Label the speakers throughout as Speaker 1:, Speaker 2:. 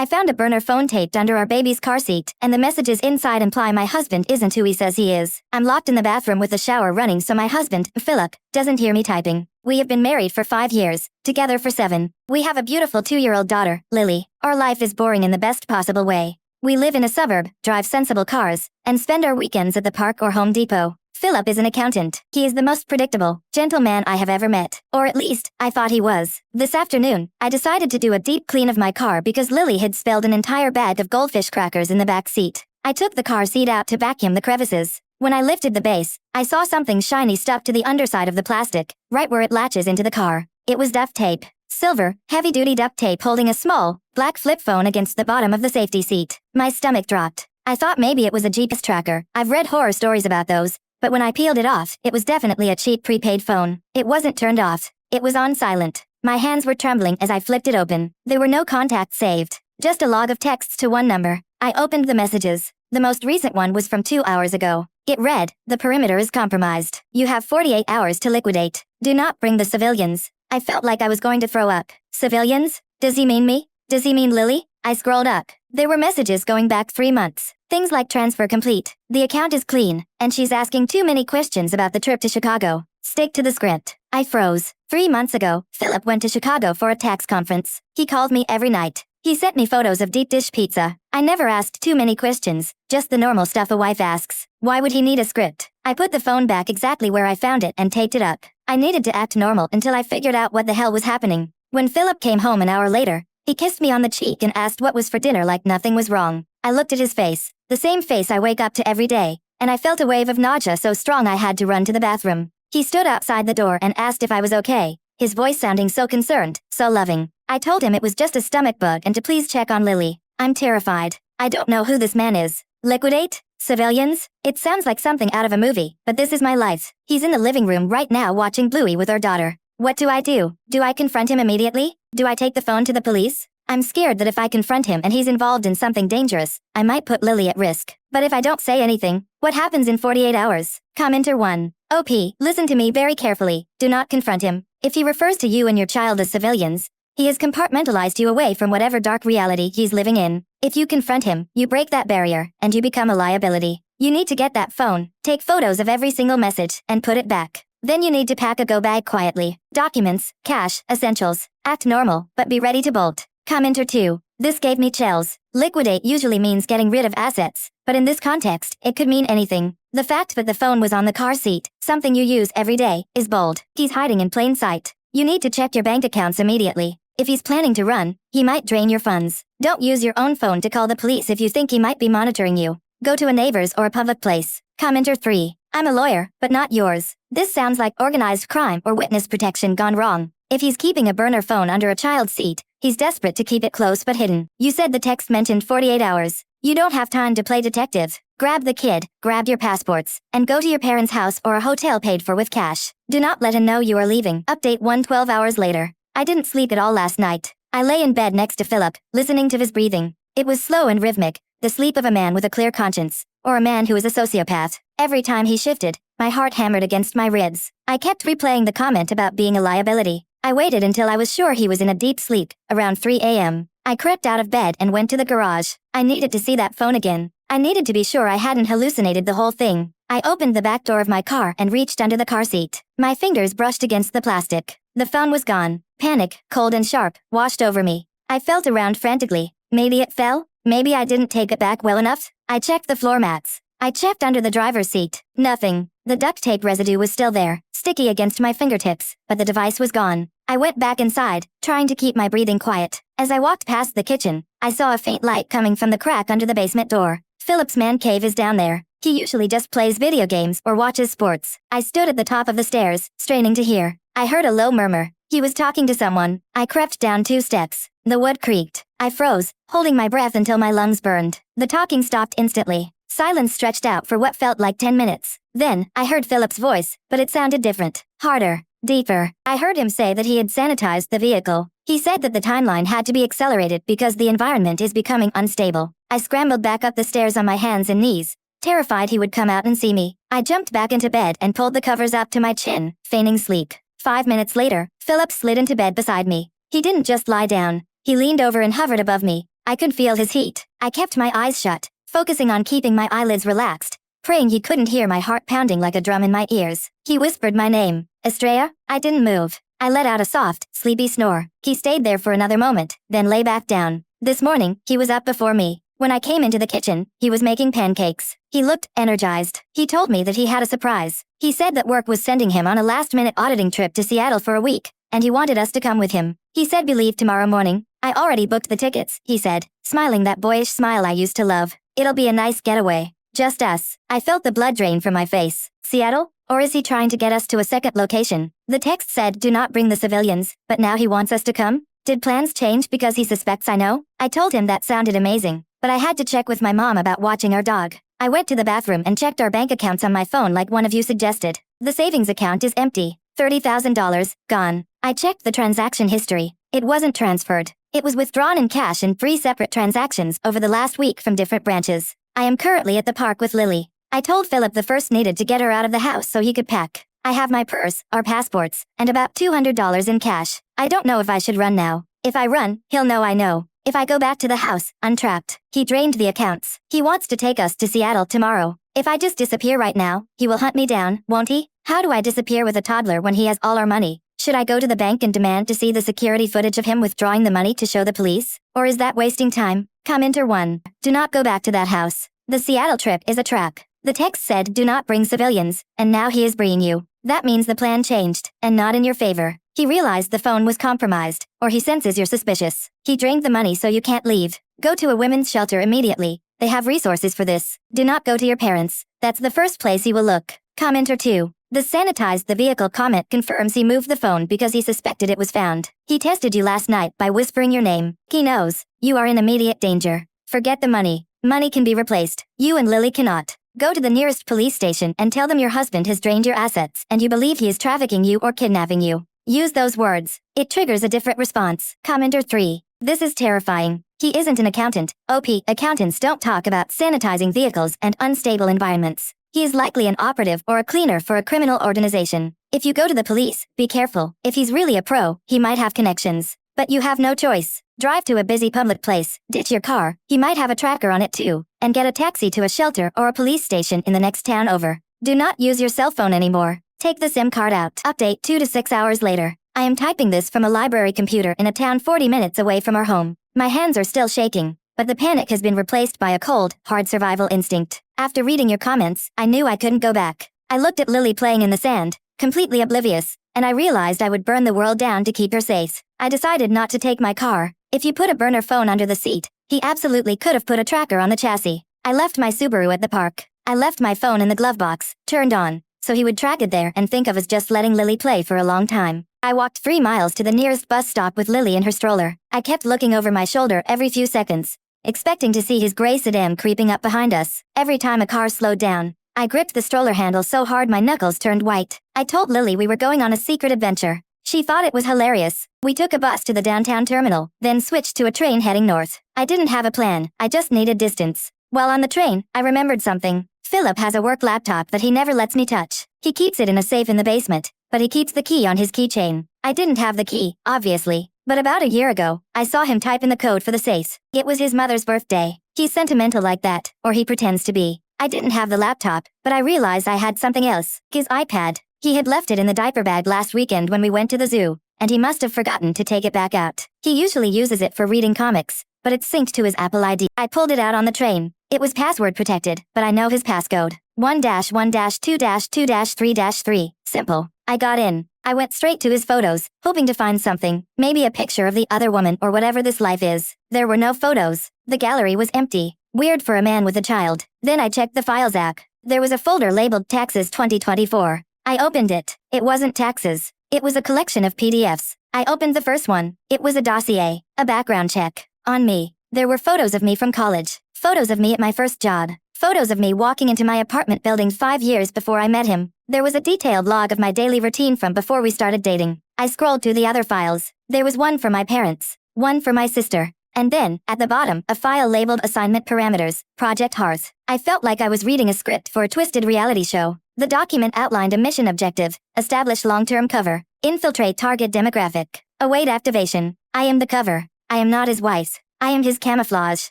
Speaker 1: I found a burner phone taped under our baby's car seat, and the messages inside imply my husband isn't who he says he is. I'm locked in the bathroom with the shower running so my husband, Philip, doesn't hear me typing. We have been married for 5 years, together for 7. We have a beautiful 2-year-old daughter, Lily. Our life is boring in the best possible way. We live in a suburb, drive sensible cars, and spend our weekends at the park or Home Depot. Philip is an accountant. He is the most predictable, gentle man I have ever met. Or at least, I thought he was. This afternoon, I decided to do a deep clean of my car because Lily had spilled an entire bag of goldfish crackers in the back seat. I took the car seat out to vacuum the crevices. When I lifted the base, I saw something shiny stuck to the underside of the plastic, right where it latches into the car. It was duct tape. Silver, heavy-duty duct tape holding a small, black flip phone against the bottom of the safety seat. My stomach dropped. I thought maybe it was a GPS tracker. I've read horror stories about those. But when I peeled it off, it was definitely a cheap prepaid phone. It wasn't turned off. It was on silent. My hands were trembling as I flipped it open. There were no contacts saved. Just a log of texts to one number. I opened the messages. The most recent one was from 2 hours ago. It read, "The perimeter is compromised. You have 48 hours to liquidate. Do not bring the civilians." I felt like I was going to throw up. Civilians? Does he mean me? Does he mean Lily? I scrolled up. There were messages going back 3 months. Things like transfer complete. The account is clean, and she's asking too many questions about the trip to Chicago. Stick to the script. I froze. 3 months ago, Philip went to Chicago for a tax conference. He called me every night. He sent me photos of deep dish pizza. I never asked too many questions, just the normal stuff a wife asks. Why would he need a script? I put the phone back exactly where I found it and taped it up. I needed to act normal until I figured out what the hell was happening. When Philip came home an hour later, he kissed me on the cheek and asked what was for dinner like nothing was wrong. I looked at his face, the same face I wake up to every day, and I felt a wave of nausea so strong I had to run to the bathroom. He stood outside the door and asked if I was okay, his voice sounding so concerned, so loving. I told him it was just a stomach bug and to please check on Lily. I'm terrified. I don't know who this man is. Liquidate? Civilians? It sounds like something out of a movie, but this is my life. He's in the living room right now watching Bluey with our daughter. What do I do? Do I confront him immediately? Do I take the phone to the police? I'm scared that if I confront him and he's involved in something dangerous, I might put Lily at risk. But if I don't say anything, what happens in 48 hours? Commenter 1. OP, listen to me very carefully. Do not confront him. If he refers to you and your child as civilians, he has compartmentalized you away from whatever dark reality he's living in. If you confront him, you break that barrier, and you become a liability. You need to get that phone, take photos of every single message, and put it back. Then you need to pack a go bag quietly. Documents, cash, essentials. Act normal, but be ready to bolt. Commenter 2. This gave me chills. Liquidate usually means getting rid of assets, but in this context, it could mean anything. The fact that the phone was on the car seat, something you use every day, is bold. He's hiding in plain sight. You need to check your bank accounts immediately. If he's planning to run, he might drain your funds. Don't use your own phone to call the police if you think he might be monitoring you. Go to a neighbor's or a public place. Commenter 3. I'm a lawyer, but not yours. This sounds like organized crime or witness protection gone wrong. If he's keeping a burner phone under a child's seat, he's desperate to keep it close but hidden. You said the text mentioned 48 hours. You don't have time to play detective. Grab the kid, grab your passports, and go to your parents' house or a hotel paid for with cash. Do not let him know you are leaving. Update 12 hours later. I didn't sleep at all last night. I lay in bed next to Philip, listening to his breathing. It was slow and rhythmic, the sleep of a man with a clear conscience, or a man who is a sociopath. Every time he shifted, my heart hammered against my ribs. I kept replaying the comment about being a liability. I waited until I was sure he was in a deep sleep, around 3 a.m. I crept out of bed and went to the garage. I needed to see that phone again. I needed to be sure I hadn't hallucinated the whole thing. I opened the back door of my car and reached under the car seat. My fingers brushed against the plastic. The phone was gone. Panic, cold and sharp, washed over me. I felt around frantically. Maybe it fell? Maybe I didn't take it back well enough? I checked the floor mats. I checked under the driver's seat. Nothing. The duct tape residue was still there, sticky against my fingertips, but the device was gone. I went back inside, trying to keep my breathing quiet. As I walked past the kitchen, I saw a faint light coming from the crack under the basement door. Philip's man cave is down there. He usually just plays video games or watches sports. I stood at the top of the stairs, straining to hear. I heard a low murmur. He was talking to someone. I crept down 2 steps. The wood creaked. I froze, holding my breath until my lungs burned. The talking stopped instantly. Silence stretched out for what felt like 10 minutes. Then, I heard Philip's voice, but it sounded different. Harder. Deeper. I heard him say that he had sanitized the vehicle. He said that the timeline had to be accelerated because the environment is becoming unstable. I scrambled back up the stairs on my hands and knees, terrified he would come out and see me. I jumped back into bed and pulled the covers up to my chin, feigning sleep. 5 minutes later, Philip slid into bed beside me. He didn't just lie down. He leaned over and hovered above me, I could feel his heat. I kept my eyes shut, focusing on keeping my eyelids relaxed, praying he couldn't hear my heart pounding like a drum in my ears. He whispered my name, Estrella. I didn't move. I let out a soft, sleepy snore. He stayed there for another moment, then lay back down. This morning, he was up before me. When I came into the kitchen, he was making pancakes. He looked energized. He told me that he had a surprise. He said that work was sending him on a last-minute auditing trip to Seattle for a week, and he wanted us to come with him. He said we leave tomorrow morning. I already booked the tickets, he said, smiling that boyish smile I used to love. It'll be a nice getaway. Just us. I felt the blood drain from my face. Seattle? Or is he trying to get us to a second location? The text said, do not bring the civilians, but now he wants us to come? Did plans change because he suspects I know? I told him that sounded amazing, but I had to check with my mom about watching our dog. I went to the bathroom and checked our bank accounts on my phone like one of you suggested. The savings account is empty. $30,000, gone. I checked the transaction history. It wasn't transferred. It was withdrawn in cash in 3 separate transactions over the last week from different branches. I am currently at the park with Lily. I told Philip the first needed to get her out of the house so he could pack. I have my purse, our passports, and about $200 in cash. I don't know if I should run now. If I run, he'll know I know. If I go back to the house, untrapped. He drained the accounts. He wants to take us to Seattle tomorrow. If I just disappear right now, he will hunt me down, won't he? How do I disappear with a toddler when he has all our money? Should I go to the bank and demand to see the security footage of him withdrawing the money to show the police? Or is that wasting time? Commenter 1. Do not go back to that house. The Seattle trip is a trap. The text said do not bring civilians, and now he is bringing you. That means the plan changed, and not in your favor. He realized the phone was compromised, or he senses you're suspicious. He drained the money so you can't leave. Go to a women's shelter immediately. They have resources for this. Do not go to your parents. That's the first place he will look. Commenter 2. The sanitized the vehicle comment confirms he moved the phone because he suspected it was found. He tested you last night by whispering your name. He knows. You are in immediate danger. Forget the money. Money can be replaced. You and Lily cannot. Go to the nearest police station and tell them your husband has drained your assets and you believe he is trafficking you or kidnapping you. Use those words. It triggers a different response. Commenter 3. This is terrifying. He isn't an accountant. OP, accountants don't talk about sanitizing vehicles and unstable environments. He is likely an operative or a cleaner for a criminal organization. If you go to the police, be careful. If he's really a pro, he might have connections. But you have no choice. Drive to a busy public place, ditch your car, he might have a tracker on it too, and get a taxi to a shelter or a police station in the next town over. Do not use your cell phone anymore. Take the SIM card out. Update 2 to 6 hours later. I am typing this from a library computer in a town 40 minutes away from our home. My hands are still shaking, but the panic has been replaced by a cold, hard survival instinct. After reading your comments, I knew I couldn't go back. I looked at Lily playing in the sand, completely oblivious, and I realized I would burn the world down to keep her safe. I decided not to take my car. If you put a burner phone under the seat, he absolutely could have put a tracker on the chassis. I left my Subaru at the park. I left my phone in the glove box, turned on, so he would track it there and think of us just letting Lily play for a long time. I walked 3 miles to the nearest bus stop with Lily in her stroller. I kept looking over my shoulder every few seconds, expecting to see his gray sedan creeping up behind us. Every time a car slowed down, I gripped the stroller handle so hard my knuckles turned white. I told Lily we were going on a secret adventure. She thought it was hilarious. We took a bus to the downtown terminal, then switched to a train heading north. I didn't have a plan, I just needed distance. While on the train, I remembered something. Philip has a work laptop that he never lets me touch. He keeps it in a safe in the basement, but he keeps the key on his keychain. I didn't have the key, obviously, but about a year ago, I saw him type in the code for the safe. It was his mother's birthday. He's sentimental like that, or he pretends to be. I didn't have the laptop, but I realized I had something else. His iPad. He had left it in the diaper bag last weekend when we went to the zoo, and he must have forgotten to take it back out. He usually uses it for reading comics, but it's synced to his Apple ID. I pulled it out on the train. It was password protected, but I know his passcode. 1-1-2-2-3-3. Simple. I got in. I went straight to his photos, hoping to find something, maybe a picture of the other woman or whatever this life is. There were no photos. The gallery was empty. Weird for a man with a child. Then I checked the Files app. There was a folder labeled Taxes 2024. I opened it. It wasn't taxes. It was a collection of PDFs. I opened the first one. It was a dossier, a background check. On me. There were photos of me from college. Photos of me at my first job. Photos of me walking into my apartment building 5 years before I met him. There was a detailed log of my daily routine from before we started dating. I scrolled through the other files. There was one for my parents, one for my sister, and then, at the bottom, a file labeled Assignment Parameters, Project Hearth. I felt like I was reading a script for a twisted reality show. The document outlined a mission objective: establish long-term cover, infiltrate target demographic, await activation. I am the cover. I am not his wife. I am his camouflage.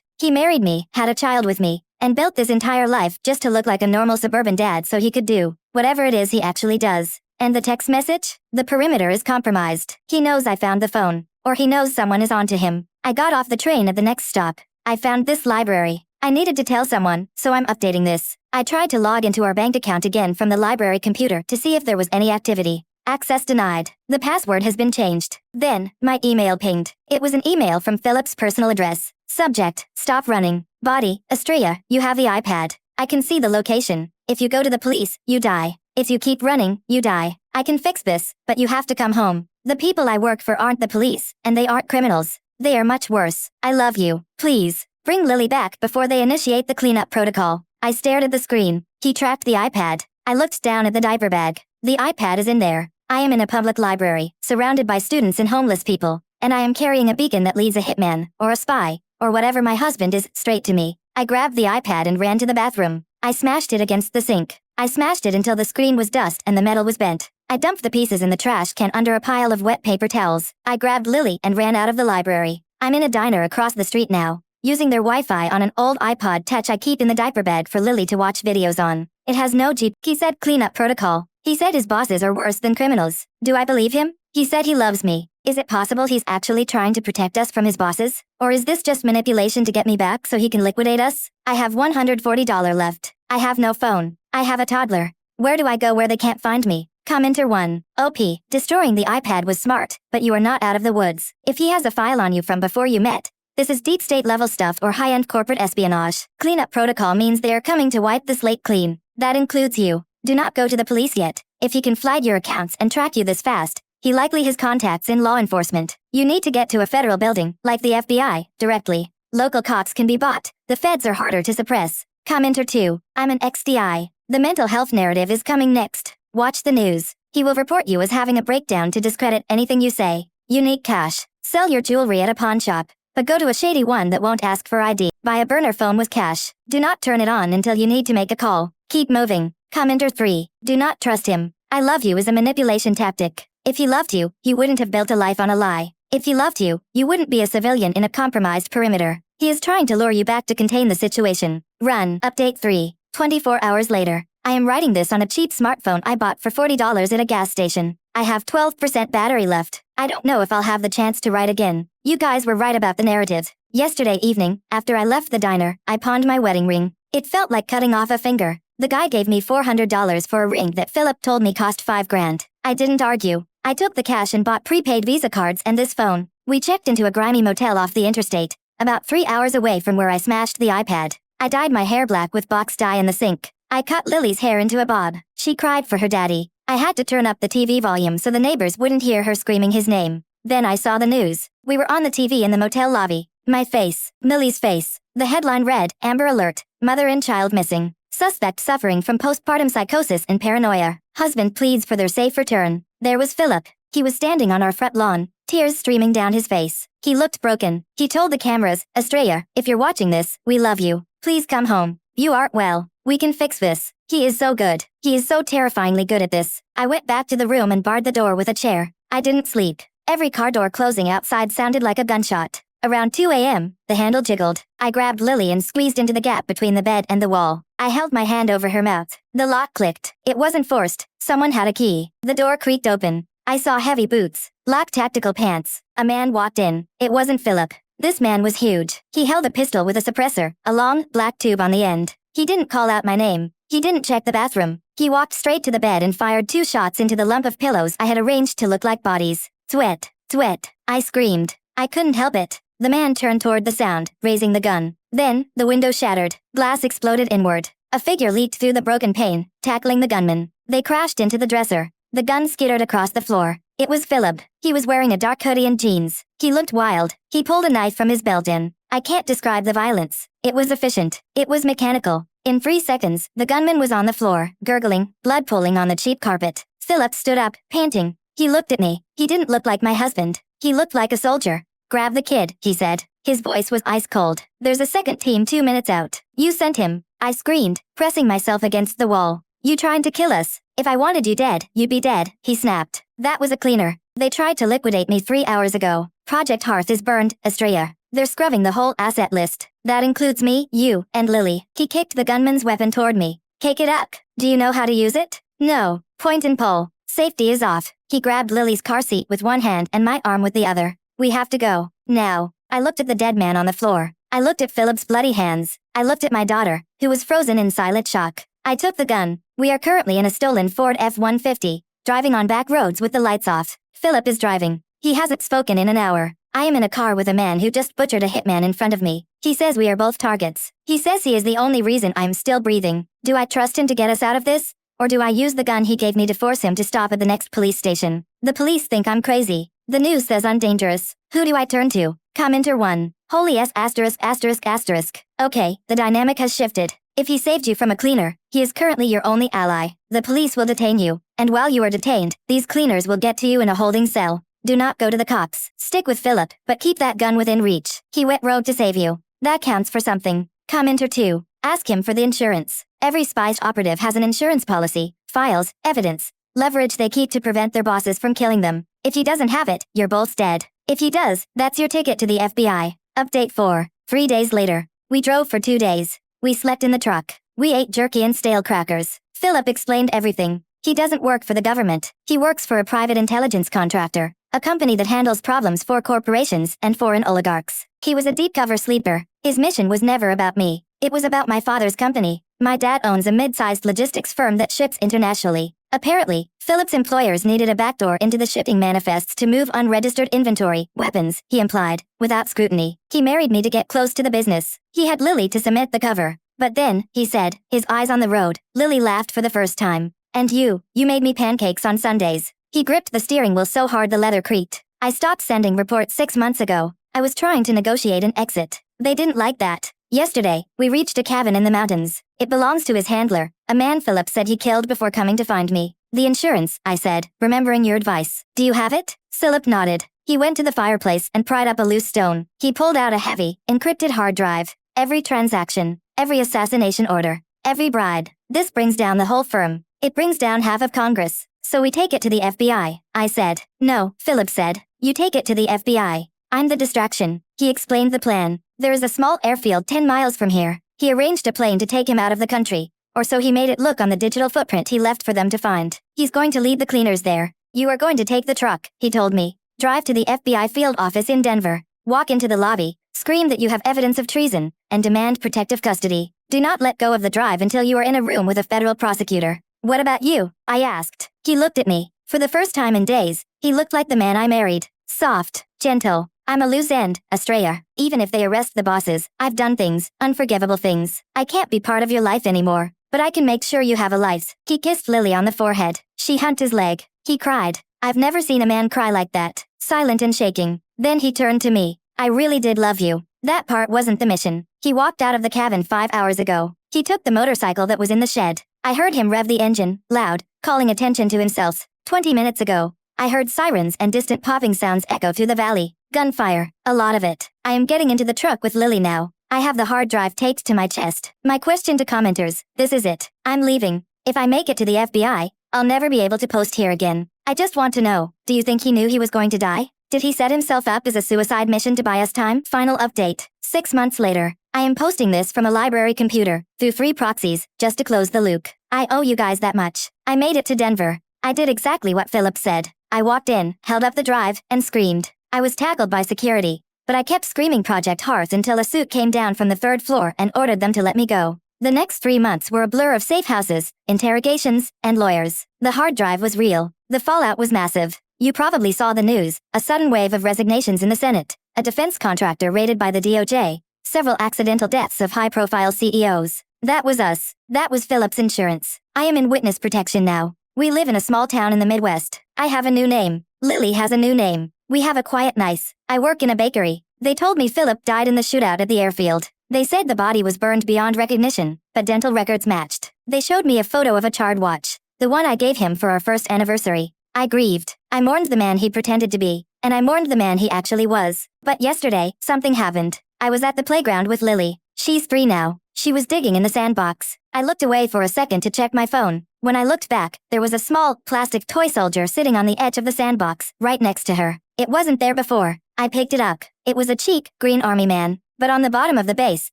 Speaker 1: He married me, had a child with me, and built this entire life just to look like a normal suburban dad so he could do whatever it is he actually does. And the text message? The perimeter is compromised. He knows I found the phone. Or he knows someone is onto him. I got off the train at the next stop. I found this library. I needed to tell someone, so I'm updating this. I tried to log into our bank account again from the library computer to see if there was any activity. Access denied. The password has been changed. Then, my email pinged. It was an email from Philip's personal address. Subject, stop running. Body, Estrella, you have the iPad. I can see the location. If you go to the police, you die. If you keep running, you die. I can fix this, but you have to come home. The people I work for aren't the police, and they aren't criminals. They are much worse. I love you. Please, bring Lily back before they initiate the cleanup protocol. I stared at the screen. He tracked the iPad. I looked down at the diaper bag. The iPad is in there. I am in a public library, surrounded by students and homeless people, and I am carrying a beacon that leads a hitman, or a spy, or whatever my husband is, straight to me. I grabbed the iPad and ran to the bathroom. I smashed it against the sink. I smashed it until the screen was dust and the metal was bent. I dumped the pieces in the trash can under a pile of wet paper towels. I grabbed Lily and ran out of the library. I'm in a diner across the street now, using their Wi-Fi on an old iPod Touch I keep in the diaper bag for Lily to watch videos on. It has no G. He said cleanup protocol. He said his bosses are worse than criminals. Do I believe him? He said he loves me. Is it possible he's actually trying to protect us from his bosses? Or is this just manipulation to get me back so he can liquidate us? I have $140 left. I have no phone. I have a toddler. Where do I go where they can't find me? Commenter 1. OP. Destroying the iPad was smart, but you are not out of the woods. If he has a file on you from before you met, this is deep state level stuff or high-end corporate espionage. Cleanup protocol means they are coming to wipe the slate clean. That includes you. Do not go to the police yet. If he can flag your accounts and track you this fast, he likely has contacts in law enforcement. You need to get to a federal building, like the FBI, directly. Local cops can be bought. The feds are harder to suppress. Commenter 2. I'm an XDI. The mental health narrative is coming next. Watch the news. He will report you as having a breakdown to discredit anything you say. You need cash. Sell your jewelry at a pawn shop. But go to a shady one that won't ask for ID. Buy a burner phone with cash. Do not turn it on until you need to make a call. Keep moving. Commenter 3. Do not trust him. I love you is a manipulation tactic. If he loved you, he wouldn't have built a life on a lie. If he loved you, you wouldn't be a civilian in a compromised perimeter. He is trying to lure you back to contain the situation. Run. Update 3. 24 hours later. I am writing this on a cheap smartphone I bought for $40 at a gas station. I have 12% battery left. I don't know if I'll have the chance to write again. You guys were right about the narrative. Yesterday evening, after I left the diner, I pawned my wedding ring. It felt like cutting off a finger. The guy gave me $400 for a ring that Philip told me cost $5 grand. I didn't argue. I took the cash and bought prepaid Visa cards and this phone. We checked into a grimy motel off the interstate, about 3 hours away from where I smashed the iPad. I dyed my hair black with box dye in the sink. I cut Lily's hair into a bob. She cried for her daddy. I had to turn up the TV volume so the neighbors wouldn't hear her screaming his name. Then I saw the news. We were on the TV in the motel lobby. My face. Millie's face. The headline read, Amber Alert. Mother and child missing. Suspect suffering from postpartum psychosis and paranoia. Husband pleads for their safe return. There was Philip. He was standing on our front lawn, tears streaming down his face. He looked broken. He told the cameras, Estrella, if you're watching this, we love you. Please come home. You aren't well. We can fix this. He is so good. He is so terrifyingly good at this. I went back to the room and barred the door with a chair. I didn't sleep. Every car door closing outside sounded like a gunshot. Around 2 a.m., the handle jiggled. I grabbed Lily and squeezed into the gap between the bed and the wall. I held my hand over her mouth. The lock clicked. It wasn't forced. Someone had a key. The door creaked open. I saw heavy boots, black tactical pants. A man walked in. It wasn't Philip. This man was huge. He held a pistol with a suppressor, a long, black tube on the end. He didn't call out my name. He didn't check the bathroom. He walked straight to the bed and fired 2 shots into the lump of pillows I had arranged to look like bodies. Sweat. Sweat. I screamed. I couldn't help it. The man turned toward the sound, raising the gun. Then, the window shattered. Glass exploded inward. A figure leaped through the broken pane, tackling the gunman. They crashed into the dresser. The gun skittered across the floor. It was Philip. He was wearing a dark hoodie and jeans. He looked wild. He pulled a knife from his belt in. I can't describe the violence. It was efficient. It was mechanical. In 3 seconds, the gunman was on the floor, gurgling, blood pooling on the cheap carpet. Philip stood up, panting. He looked at me. He didn't look like my husband. He looked like a soldier. Grab the kid, he said. His voice was ice cold. There's a second team 2 minutes out. You sent him. I screamed, pressing myself against the wall. You trying to kill us? If I wanted you dead, you'd be dead, he snapped. That was a cleaner. They tried to liquidate me 3 hours ago. Project Hearth is burned, Estrella. They're scrubbing the whole asset list. That includes me, you, and Lily. He kicked the gunman's weapon toward me. Cake it up. Do you know how to use it? No. Point and pull. Safety is off. He grabbed Lily's car seat with one hand and my arm with the other. We have to go. Now. I looked at the dead man on the floor. I looked at Philip's bloody hands. I looked at my daughter, who was frozen in silent shock. I took the gun. We are currently in a stolen Ford F-150, driving on back roads with the lights off. Philip is driving. He hasn't spoken in an hour. I am in a car with a man who just butchered a hitman in front of me. He says we are both targets. He says he is the only reason I'm still breathing. Do I trust him to get us out of this? Or do I use the gun he gave me to force him to stop at the next police station? The police think I'm crazy. The news says I'm dangerous. Who do I turn to? Commenter 1. Holy S asterisk asterisk asterisk. Okay, the dynamic has shifted. If he saved you from a cleaner, he is currently your only ally. The police will detain you, and while you are detained, these cleaners will get to you in a holding cell. Do not go to the cops. Stick with Philip, but keep that gun within reach. He went rogue to save you. That counts for something. Commenter 2. Ask him for the insurance. Every spy operative has an insurance policy, files, evidence, leverage they keep to prevent their bosses from killing them. If he doesn't have it, you're both dead. If he does, that's your ticket to the FBI. Update 4. 3 days later. We drove for 2 days. We slept in the truck. We ate jerky and stale crackers. Philip explained everything. He doesn't work for the government. He works for a private intelligence contractor, a company that handles problems for corporations and foreign oligarchs. He was a deep-cover sleeper. His mission was never about me. It was about my father's company. My dad owns a mid-sized logistics firm that ships internationally. Apparently, Philip's employers needed a backdoor into the shipping manifests to move unregistered inventory, weapons, he implied, without scrutiny. He married me to get close to the business. He had Lily to cement the cover. But then, he said, his eyes on the road, Lily laughed for the first time. And you made me pancakes on Sundays. He gripped the steering wheel so hard the leather creaked. I stopped sending reports 6 months ago. I was trying to negotiate an exit. They didn't like that. Yesterday, we reached a cabin in the mountains. It belongs to his handler, a man Philip said he killed before coming to find me. The insurance, I said, remembering your advice. Do you have it? Philip nodded. He went to the fireplace and pried up a loose stone. He pulled out a heavy, encrypted hard drive. Every transaction, every assassination order, every bride. This brings down the whole firm. It brings down half of Congress. So we take it to the FBI. I said. No, Philip said. You take it to the FBI. I'm the distraction. He explained the plan. There is a small airfield 10 miles from here. He arranged a plane to take him out of the country. Or so he made it look on the digital footprint he left for them to find. He's going to lead the cleaners there. You are going to take the truck, he told me. Drive to the FBI field office in Denver. Walk into the lobby. Scream that you have evidence of treason, and demand protective custody. Do not let go of the drive until you are in a room with a federal prosecutor. What about you? I asked. He looked at me. For the first time in days, he looked like the man I married. Soft, gentle. I'm a loose end, a strayer. Even if they arrest the bosses, I've done things, unforgivable things. I can't be part of your life anymore, but I can make sure you have a life. He kissed Lily on the forehead. She humped his leg. He cried. I've never seen a man cry like that, silent and shaking. Then he turned to me. I really did love you. That part wasn't the mission. He walked out of the cabin 5 hours ago. He took the motorcycle that was in the shed. I heard him rev the engine, loud, calling attention to himself. 20 minutes ago, I heard sirens and distant popping sounds echo through the valley. Gunfire, a lot of it. I am getting into the truck with Lily now. I have the hard drive taped to my chest. My question to commenters, this is it. I'm leaving. If I make it to the FBI, I'll never be able to post here again. I just want to know, do you think he knew he was going to die? Did he set himself up as a suicide mission to buy us time? Final update. 6 months later. I am posting this from a library computer, through 3 proxies, just to close the loop. I owe you guys that much. I made it to Denver. I did exactly what Philip said. I walked in, held up the drive, and screamed. I was tackled by security. But I kept screaming Project Hearth until a suit came down from the 3rd floor and ordered them to let me go. The next 3 months were a blur of safe houses, interrogations, and lawyers. The hard drive was real. The fallout was massive. You probably saw the news, a sudden wave of resignations in the Senate, a defense contractor raided by the DOJ, several accidental deaths of high-profile CEOs. That was us. That was Philip's insurance. I am in witness protection now. We live in a small town in the Midwest. I have a new name. Lily has a new name. We have a quiet nice. I work in a bakery. They told me Philip died in the shootout at the airfield. They said the body was burned beyond recognition, but dental records matched. They showed me a photo of a charred watch, the one I gave him for our first anniversary. I grieved. I mourned the man he pretended to be, and I mourned the man he actually was. But yesterday, something happened. I was at the playground with Lily. She's 3 now. She was digging in the sandbox. I looked away for a second to check my phone. When I looked back, there was a small, plastic toy soldier sitting on the edge of the sandbox, right next to her. It wasn't there before. I picked it up. It was a cheap, green army man, but on the bottom of the base,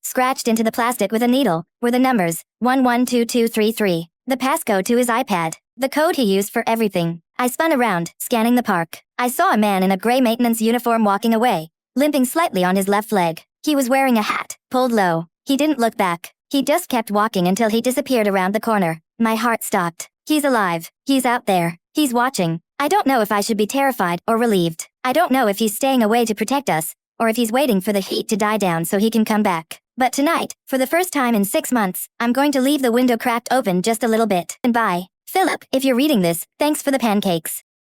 Speaker 1: scratched into the plastic with a needle, were the numbers 112233, the passcode to his iPad, the code he used for everything. I spun around, scanning the park. I saw a man in a gray maintenance uniform walking away, limping slightly on his left leg. He was wearing a hat, pulled low. He didn't look back. He just kept walking until he disappeared around the corner. My heart stopped. He's alive. He's out there. He's watching. I don't know if I should be terrified or relieved. I don't know if he's staying away to protect us, or if he's waiting for the heat to die down so he can come back. But tonight, for the first time in 6 months, I'm going to leave the window cracked open just a little bit. And bye. Philip, if you're reading this, thanks for the pancakes.